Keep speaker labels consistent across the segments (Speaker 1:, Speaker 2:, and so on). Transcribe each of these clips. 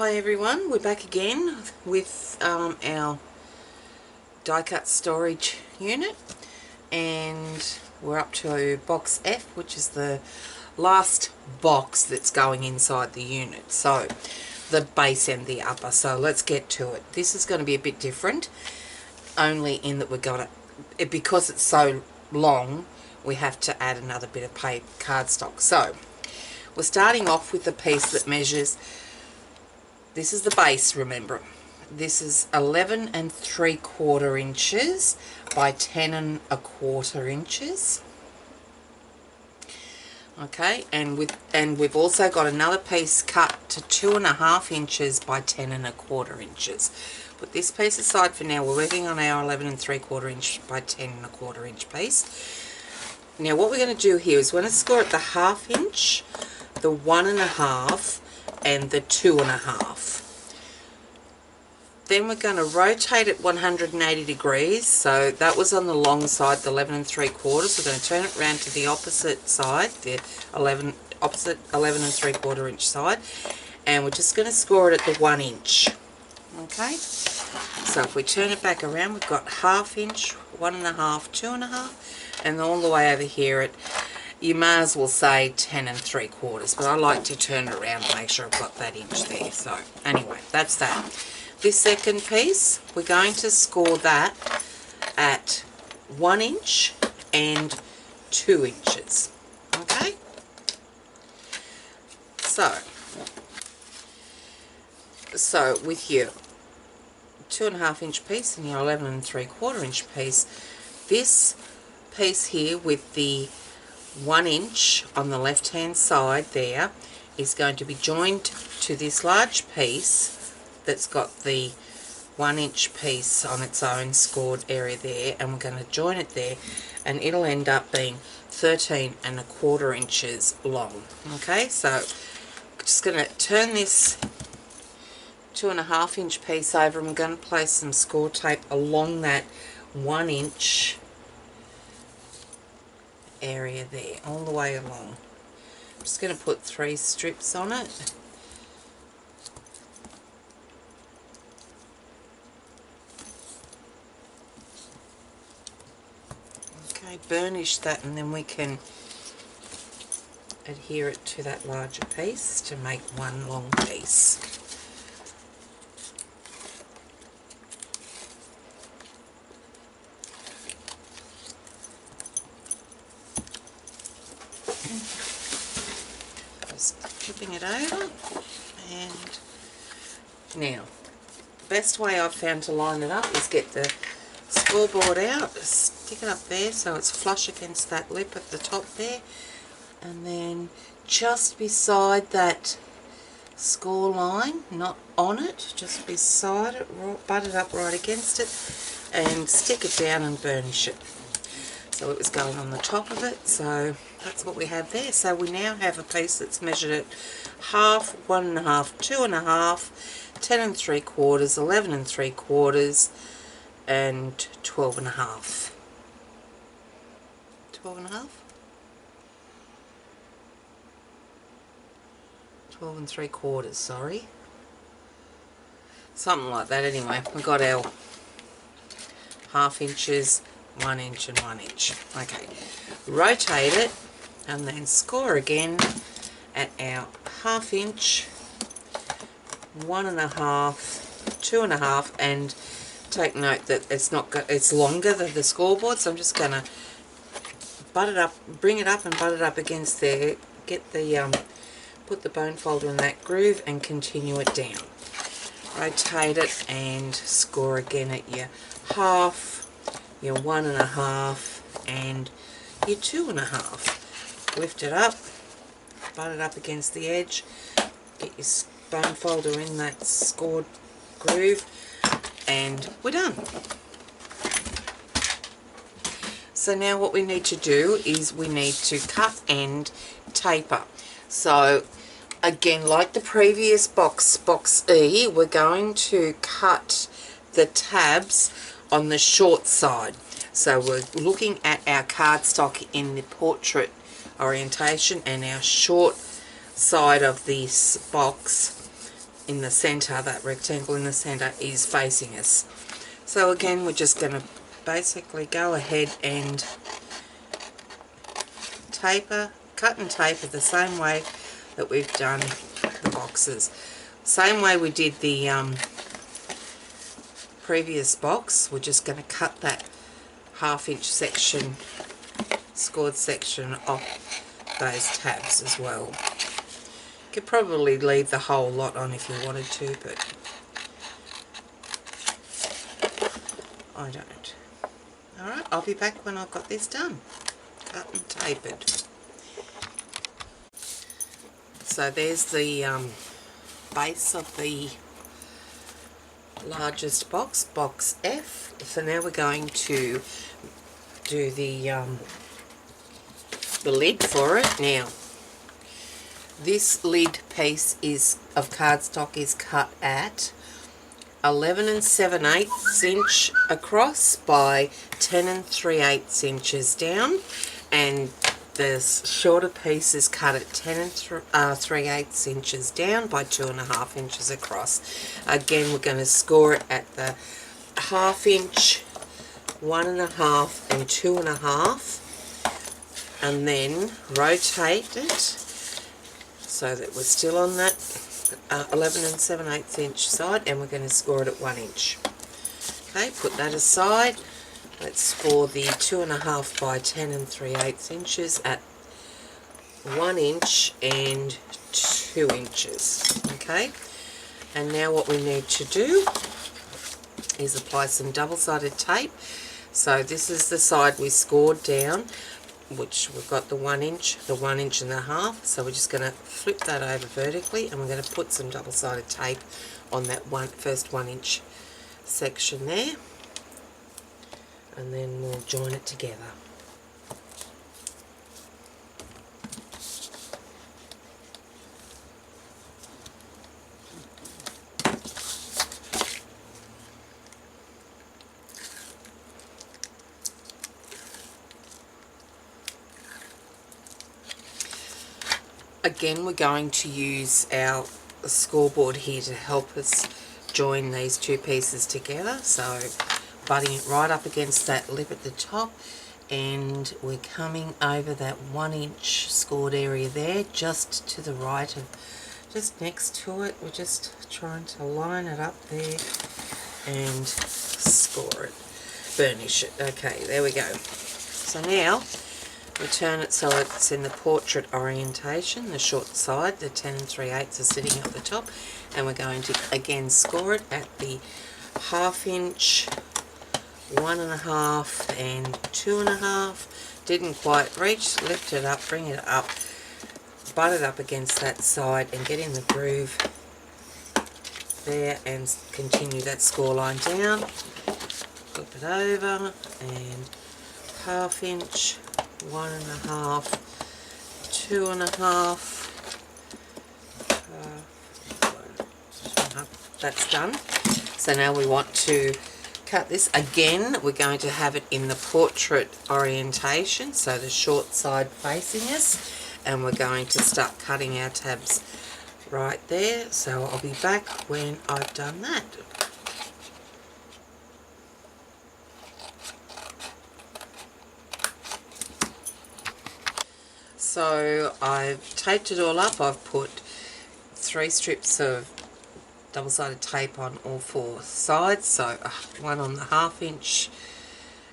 Speaker 1: Hi everyone, we're back again with our die cut storage unit, and we're up to box F, which is the last box that's going inside the unit, so the base and the upper. So let's get to it. This is going to be a bit different, only in that we're going to, because it's so long, we have to add another bit of paper cardstock. So we're starting off with the piece that measures, this is the base, remember, this is 11 3/4 inches by 10 1/4 inches. Okay, and we've also got another piece cut to 2 1/2 inches by 10 1/4 inches. Put this piece aside for now. We're working on our 11 3/4 inch by 10 1/4 inch piece. Now what we're going to do here is we're going to score at the 1/2 inch, the 1 1/2, and the 2 1/2. Then we're going to rotate it 180 degrees. So that was on the long side, the 11 3/4. We're going to turn it around to the opposite side, the 11 3/4 inch side, and we're just going to score it at the 1 inch. Okay, so if we turn it back around, we've got 1/2 inch, 1 1/2, 2 1/2, and all the way over here at, you may as well say 10 3/4, but I like to turn it around to make sure I've got that inch there. So anyway, that's that. This second piece, we're going to score that at 1 inch and 2 inches. Okay, so with your 2 1/2 inch piece and your 11 3/4 inch piece, this piece here with the 1 inch on the left hand side there is going to be joined to this large piece that's got the 1 inch piece on its own scored area there, and we're going to join it there, and it'll end up being 13 1/4 inches long. Okay, so just going to turn this 2 1/2 inch piece over, and we're going to place some score tape along that 1 inch area there, all the way along. I'm just going to put 3 strips on it. Okay, burnish that, and then we can adhere it to that larger piece to make one long piece. Just flipping it over, and now the best way I've found to line it up is get the scoreboard out, stick it up there so it's flush against that lip at the top there, and then just beside that score line, not on it, just beside it, butt it up right against it, and stick it down and burnish it. So it was going on the top of it, so that's what we have there. So we now have a piece that's measured at 1/2, 1 1/2, 2 1/2, 10 3/4, 11 3/4, and 12 1/2. 12 1/2? 12 3/4, sorry. Something like that anyway. We've got our 1/2 inches, 1 inch and 1 inch. Okay, rotate it and then score again at our 1/2 inch, 1 1/2, 2 1/2, and take note that it's longer than the scoreboard, so I'm just going to butt it up, bring it up and butt it up against there, get the put the bone folder in that groove and continue it down. Rotate it and score again at your 1/2, your 1 1/2, and your 2 1/2. Lift it up, butt it up against the edge, get your bone folder in that scored groove, and we're done. So now what we need to do is we need to cut and taper. So again, like the previous box, box E, we're going to cut the tabs on the short side. So we're looking at our cardstock in the portrait orientation, and our short side of this box in the centre, that rectangle in the centre, is facing us. So again, we're just going to basically go ahead and cut and taper the same way that we've done the boxes. Same way we did the previous box, we're just going to cut that 1/2 inch section, scored section off those tabs as well. You could probably leave the whole lot on if you wanted to, but I don't. Alright, I'll be back when I've got this done, cut and tapered. So there's the base of the largest box, box F. So now we're going to do the lid for it. Now, this lid piece of cardstock is cut at 11 7/8 inch across by 10 3/8 inches down, and the shorter piece is cut at 10 3/8 inches down by 2.5 inches across. Again, we're going to score it at the 1/2 inch, 1.5 and 2.5, and then rotate it so that we're still on that 11 7/8 inch side, and we're going to score it at 1 inch. Okay, put that aside. Let's score the 2.5 by 10 3/8 inches at 1 inch and 2 inches. Okay, and now what we need to do is apply some double-sided tape. So this is the side we scored down, which we've got the 1 inch, the 1.5 inches. So we're just going to flip that over vertically, and we're going to put some double-sided tape on that first 1 inch section there, and then we'll join it together. Again, we're going to use our scoreboard here to help us join these two pieces together. So butting it right up against that lip at the top, and we're coming over that 1 inch scored area there, just to the right of, just next to it. We're just trying to line it up there and score it, burnish it. Okay, there we go. So now we turn it so it's in the portrait orientation. The short side, the 10 3/8 are sitting up the top, and we're going to again score it at the 1/2 inch, 1.5 and 2.5. Didn't quite reach. Lift it up, bring it up, butt it up against that side, and get in the groove there, and continue that score line down. Flip it over, and 1/2 inch, 1.5, 2.5. That's done. So now we want to cut this. Again, we're going to have it in the portrait orientation, so the short side facing us, and we're going to start cutting our tabs right there. So I'll be back when I've done that. So I've taped it all up. I've put 3 strips of double-sided tape on all 4 sides, so one on the 1/2 inch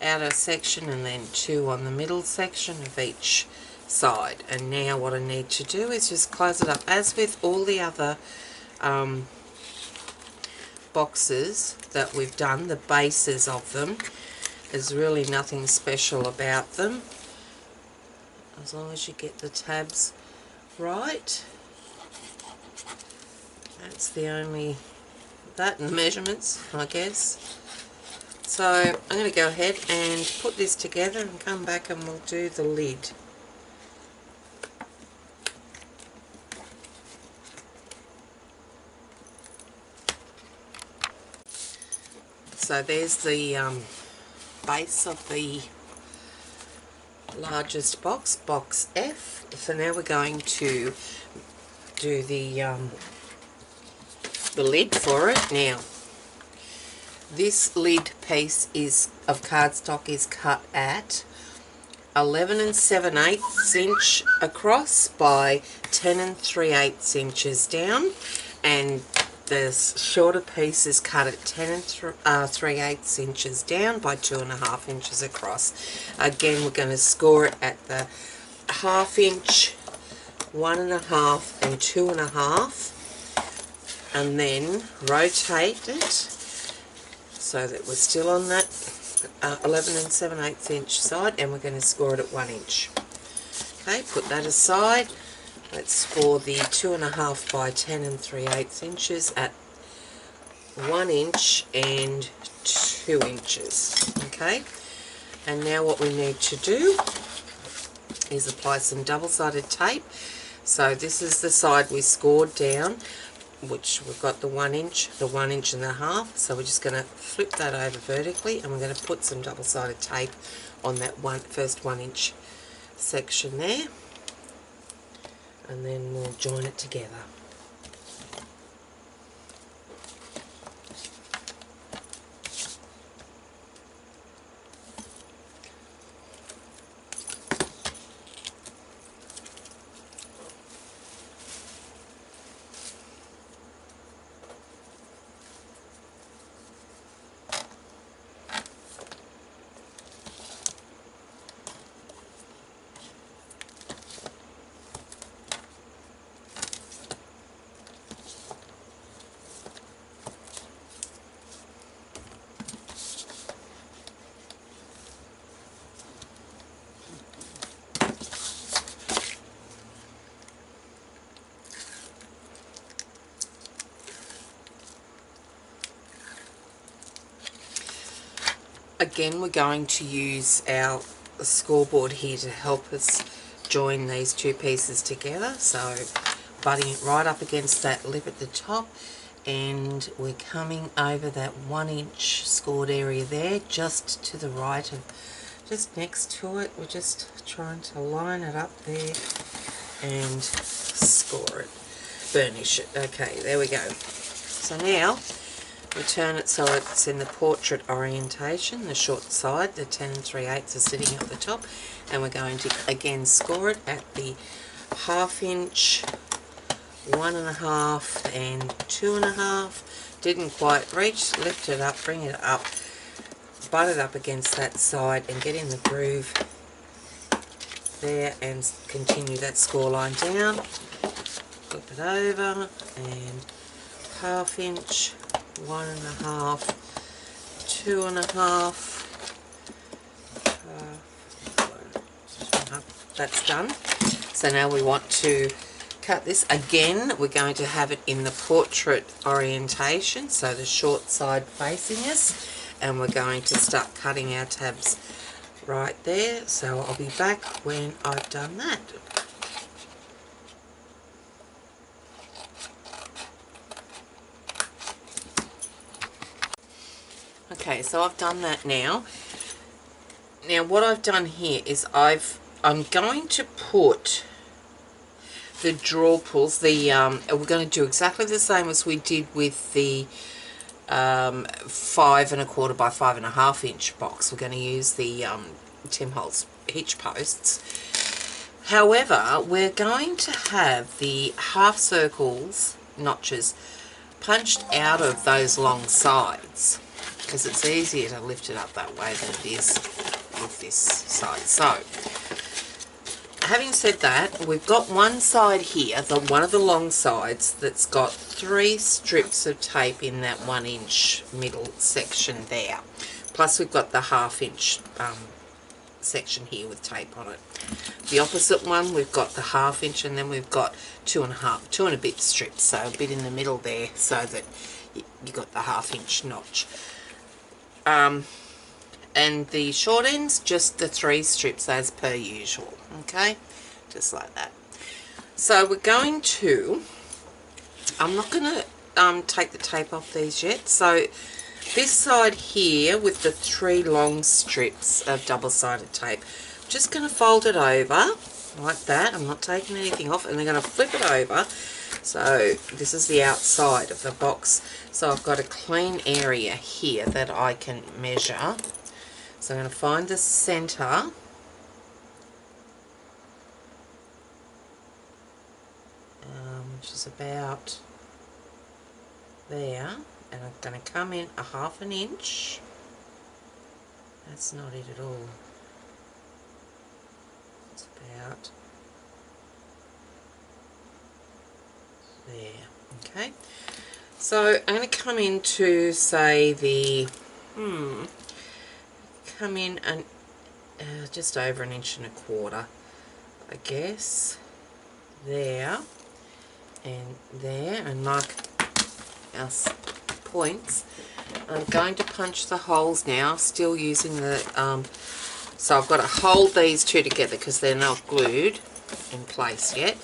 Speaker 1: outer section, and then 2 on the middle section of each side. And now what I need to do is just close it up. As with all the other boxes that we've done, the bases of them, there's really nothing special about them, as long as you get the tabs right. That's the only, that and the measurements, I guess. So I'm going to go ahead and put this together and come back, and we'll do the lid. So there's the base of the largest box, box F. So now we're going to do the the lid for it. Now, this lid piece of cardstock is cut at 11 7/8 inch across by 10 3/8 inches down, and the shorter piece is cut at 10 3/8 inches down by 2.5 inches across. Again, we're going to score it at the 1/2 inch, 1.5 and 2.5, and then rotate it so that we're still on that 11 7/8 inch side, and we're going to score it at 1 inch. Okay, put that aside. Let's score the 2.5 by 10 3/8 inches at 1 inch and 2 inches. Okay, and now what we need to do is apply some double-sided tape. So this is the side we scored down, which we've got the 1 inch, the 1.5 inches. So we're just going to flip that over vertically, and we're going to put some double-sided tape on that first 1 inch section there, and then we'll join it together. Again, we're going to use our scoreboard here to help us join these two pieces together. So butting it right up against that lip at the top, and we're coming over that 1 inch scored area there, just to the right of, just next to it. We're just trying to line it up there and score it, burnish it. Okay, there we go. So now we turn it so it's in the portrait orientation, the short side, the 10 3/8 are sitting at the top, and we're going to again score it at the 1/2 inch, 1.5 and 2.5. Didn't quite reach, lift it up, bring it up, butt it up against that side and get in the groove there, and continue that score line down. Flip it over, and 1/2 inch, 1.5, 2.5. That's done. So now we want to cut this. Again, we're going to have it in the portrait orientation, so the short side facing us, and we're going to start cutting our tabs right there. So I'll be back when I've done that. Okay, so I've done that now. Now what I've done here is I'm going to put the draw pulls, we're going to do exactly the same as we did with the 5 1/4 by 5.5 inch box. We're going to use the Tim Holtz hitch posts. However, we're going to have the half circles, notches, punched out of those long sides, because it's easier to lift it up that way than it is with this side. So, having said that, we've got one side here, one of the long sides, that's got 3 strips of tape in that 1 inch middle section there. Plus we've got the 1/2 inch section here with tape on it. The opposite one, we've got the 1/2 inch, and then we've got 2 and a bit strips, so a bit in the middle there, so that you got the 1/2 inch notch. And the short ends, just the 3 strips as per usual. Okay, just like that. So we're going to, I'm not going to take the tape off these yet. So this side here with the 3 long strips of double-sided tape, I'm just going to fold it over like that. I'm not taking anything off, and I'm going to flip it over So this is the outside of the box. So I've got a clean area here that I can measure. So I'm going to find the centre. Which is about there. And I'm going to come in a 1/2 inch. That's not it at all. It's about there. Okay. So I'm going to come into, say, the come in and just over 1.25 inches, I guess. There and there, and mark our points. I'm going to punch the holes now, still using the so I've got to hold these two together because they're not glued in place yet,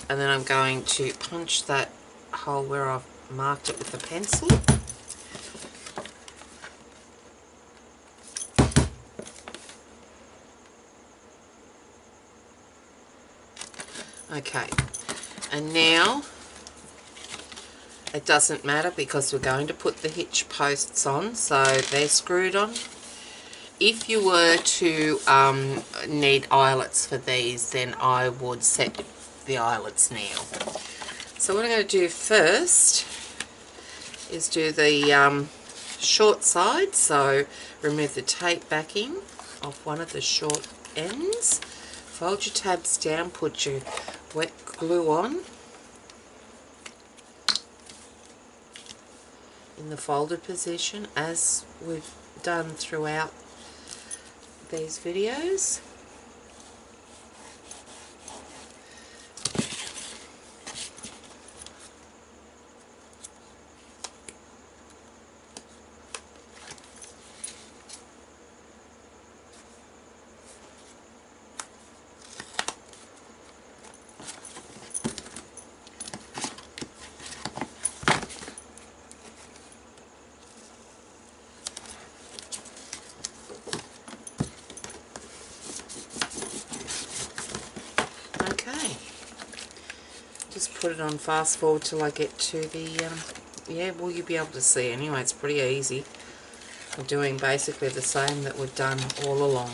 Speaker 1: and then I'm going to punch that hole where I've marked it with the pencil. Okay, and now it doesn't matter because we're going to put the hitch posts on, so they're screwed on. If you were to need eyelets for these, then I would set the eyelets now. So what I'm going to do first is do the short side. So remove the tape backing off one of the short ends. Fold your tabs down, put your wet glue on in the folded position as we've done throughout these videos. Just put it on fast forward till I get to the, yeah, well, you'll be able to see anyway. It's pretty easy. I'm doing basically the same that we've done all along.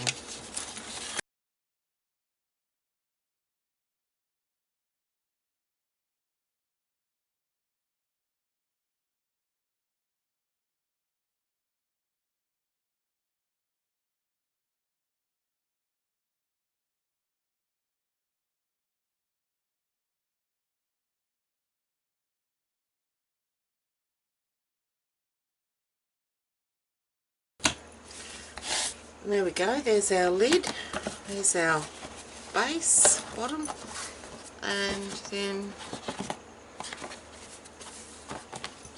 Speaker 1: There we go, there's our lid, there's our base, bottom, and then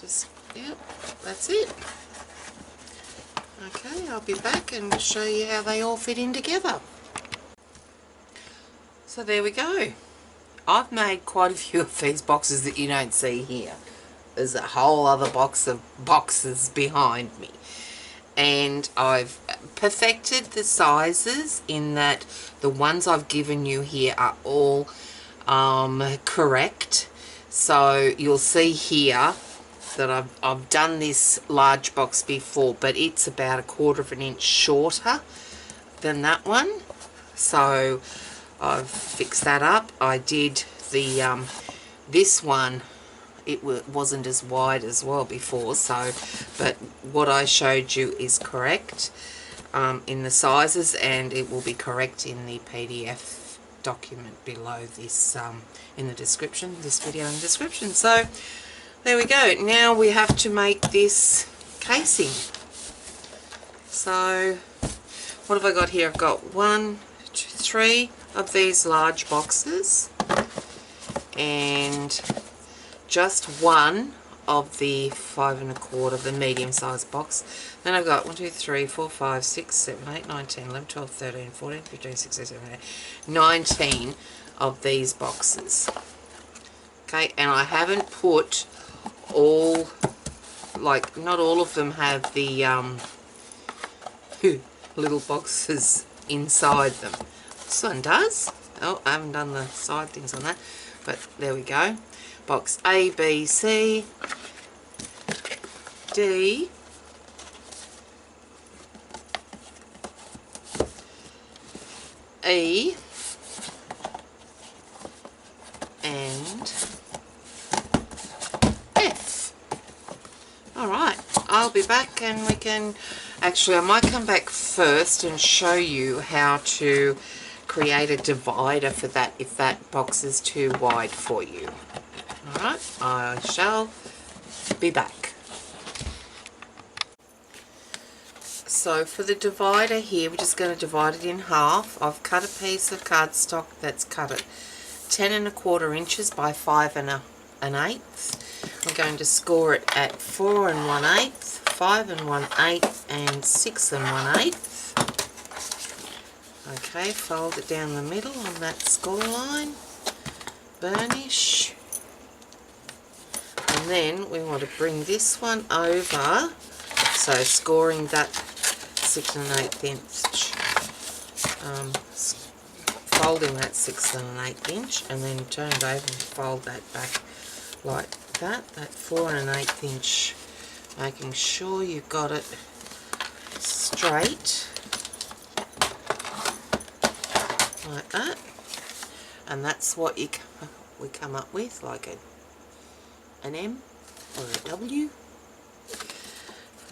Speaker 1: just, yep, that's it. Okay, I'll be back and show you how they all fit in together. So there we go. I've made quite a few of these boxes that you don't see here. There's a whole other box of boxes behind me. And I've perfected the sizes in that the ones I've given you here are all correct. So you'll see here that I've done this large box before, but it's about 1/4 inch shorter than that one. So I've fixed that up. I did the this one, it wasn't as wide as well before, so, but what I showed you is correct in the sizes, and it will be correct in the PDF document below this, in the description, this video in the description. So there we go. Now we have to make this casing. So what have I got here? I've got 1, 2, 3 of these large boxes, and just one of the 5 1/4, the medium sized box. Then I've got 1, 2, 3, 4, 5, 6, 7, 8, 9, 10, 11, 12, 13, 14, 15, 16, 17, 18, 19 of these boxes. Okay, and I haven't put all, like, not all of them have the little boxes inside them. This one does. Oh, I haven't done the side things on that, but there we go. box A, B, C, D, E, and F. Alright, I'll be back and we can, actually I might come back first and show you how to create a divider for that if that box is too wide for you. Alright, I shall be back. So for the divider here, we're just going to divide it in half. I've cut a piece of cardstock that's cut at 10 1/4 inches by 5 1/8. I'm going to score it at 4 1/8, 5 1/8 and 6 1/8. Okay, fold it down the middle on that score line, burnish, and then we want to bring this one over, so scoring that 6 1/8 inch, folding that 6 1/8 inch, and then turn it over and fold that back like that, that 4 1/8 inch, making sure you've got it straight like that, and that's what we come up with, like an M or a W.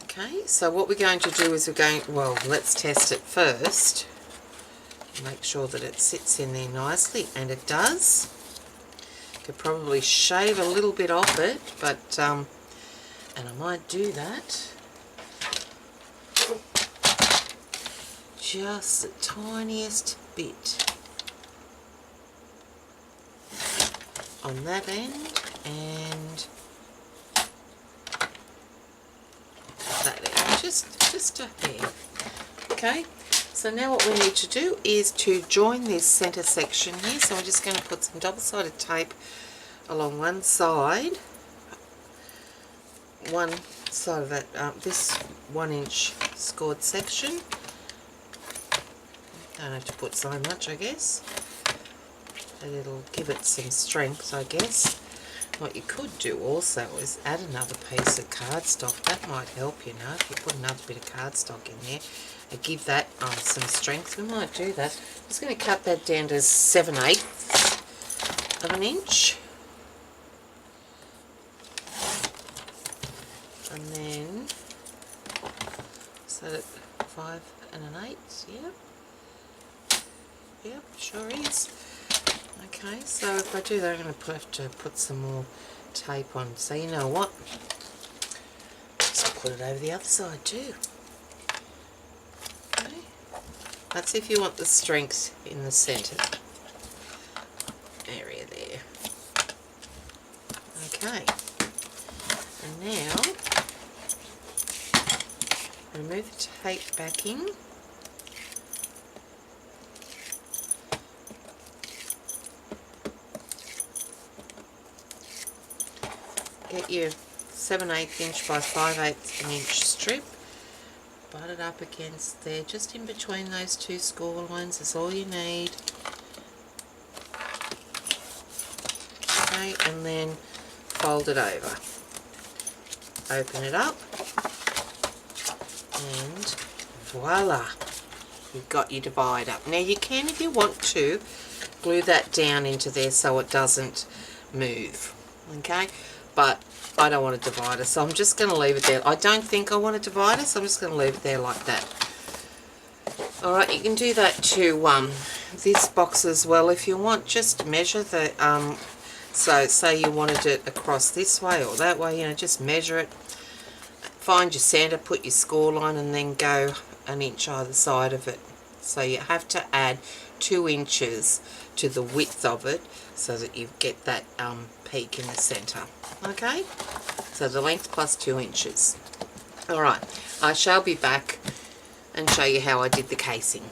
Speaker 1: Okay, so what we're going to do is well, let's test it first. Make sure that it sits in there nicely, and it does. Could probably shave a little bit off it, but and I might do that. Just the tiniest bit on that end and that end, just a hair. Okay, so now what we need to do is to join this center section here. So we're just going to put some double-sided tape along one side of that this 1 inch scored section. Don't have to put so much, I guess, and it'll give it some strength, I guess. What you could do also is add another piece of cardstock. That might help, you know, if you put another bit of cardstock in there and give that some strength. We might do that. I'm just going to cut that down to 7/8 of an inch. And then set it 5 1/8, yep. Yep, sure is. Okay, so if I do that, I'm going to have to put some more tape on. So you know what? Just put it over the other side too. Okay. That's if you want the strength in the centre area there. Okay. And now, I'm going to move the tape back in. Get your 7/8 inch by 5/8 inch strip, butt it up against there, just in between those two score lines is all you need. Okay, and then fold it over. Open it up, and voila, you've got your divider. Now you can, if you want to, glue that down into there so it doesn't move. Okay, but I don't want a divider, so I'm just going to leave it there. I don't think I want a divider, so I'm just going to leave it there like that. Alright, you can do that to this box as well if you want. Just measure the, so say you wanted it across this way or that way, you know, just measure it. Find your centre, put your score line, and then go 1 inch either side of it. So you have to add 2 inches to the width of it so that you get that peak in the centre. Okay, so the length plus 2 inches. Alright, I shall be back and show you how I did the casing.